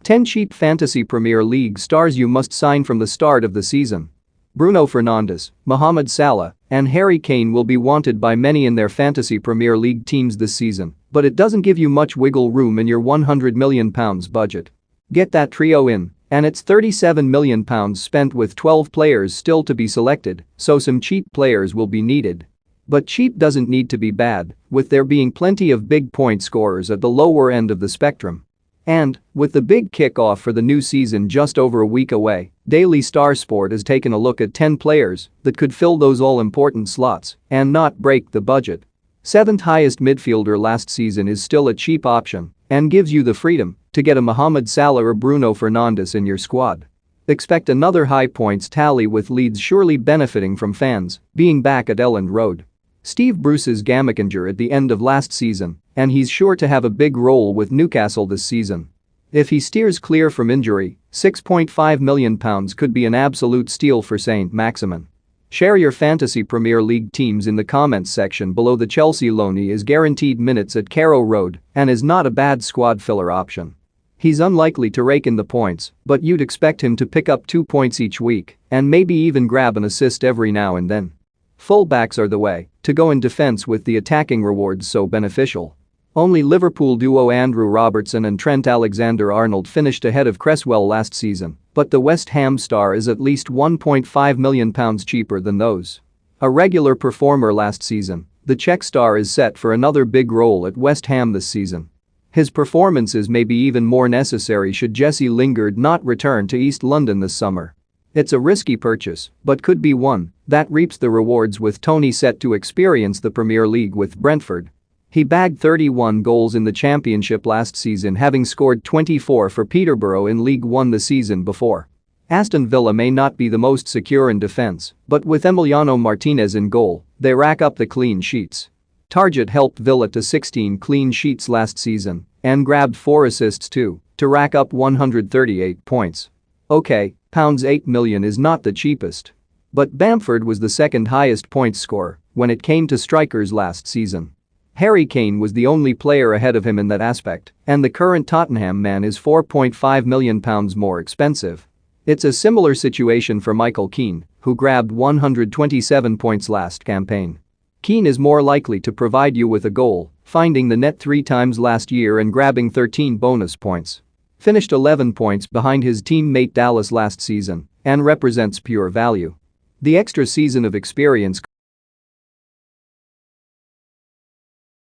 10 cheap fantasy Premier League stars you must sign from the start of the season. Bruno Fernandes, Mohamed Salah, and Harry Kane will be wanted by many in their fantasy Premier League teams this season, but it doesn't give you much wiggle room in your £100 million budget. Get that trio in, and it's £37 million spent with 12 players still to be selected, so some cheap players will be needed. But cheap doesn't need to be bad, with there being plenty of big point scorers at the lower end of the spectrum. And, with the big kickoff for the new season just over a week away, Daily Star Sport has taken a look at 10 players that could fill those all-important slots and not break the budget. 7th highest midfielder last season is still a cheap option and gives you the freedom to get a Mohamed Salah or Bruno Fernandes in your squad. Expect another high points tally with Leeds surely benefiting from fans being back at Elland Road. Steve Bruce's hamstring injury at the end of last season, and he's sure to have a big role with Newcastle this season. If he steers clear from injury, £6.5 million could be an absolute steal for Saint-Maximin. Share your fantasy Premier League teams in the comments section below. The Chelsea loanee is guaranteed minutes at Carrow Road and is not a bad squad filler option. He's unlikely to rake in the points, but you'd expect him to pick up 2 points each week and maybe even grab an assist every now and then. Fullbacks are the way to go in defense with the attacking rewards so beneficial. Only Liverpool duo Andrew Robertson and Trent Alexander-Arnold finished ahead of Cresswell last season, but the West Ham star is at least £1.5 million cheaper than those. A regular performer last season, the Czech star is set for another big role at West Ham this season. His performances may be even more necessary should Jesse Lingard not return to East London this summer. It's a risky purchase, but could be one that reaps the rewards with Tony set to experience the Premier League with Brentford. He bagged 31 goals in the Championship last season, having scored 24 for Peterborough in League One the season before. Aston Villa may not be the most secure in defense, but with Emiliano Martinez in goal, they rack up the clean sheets. Targett helped Villa to 16 clean sheets last season and grabbed 4 assists too to rack up 138 points. Okay, £8 million is not the cheapest. But Bamford was the second highest points scorer when it came to strikers last season. Harry Kane was the only player ahead of him in that aspect, and the current Tottenham man is £4.5 million more expensive. It's a similar situation for Michael Keane, who grabbed 127 points last campaign. Keane is more likely to provide you with a goal, finding the net 3 times last year and grabbing 13 bonus points. Finished 11 points behind his teammate Dallas last season and represents pure value. The extra season of experience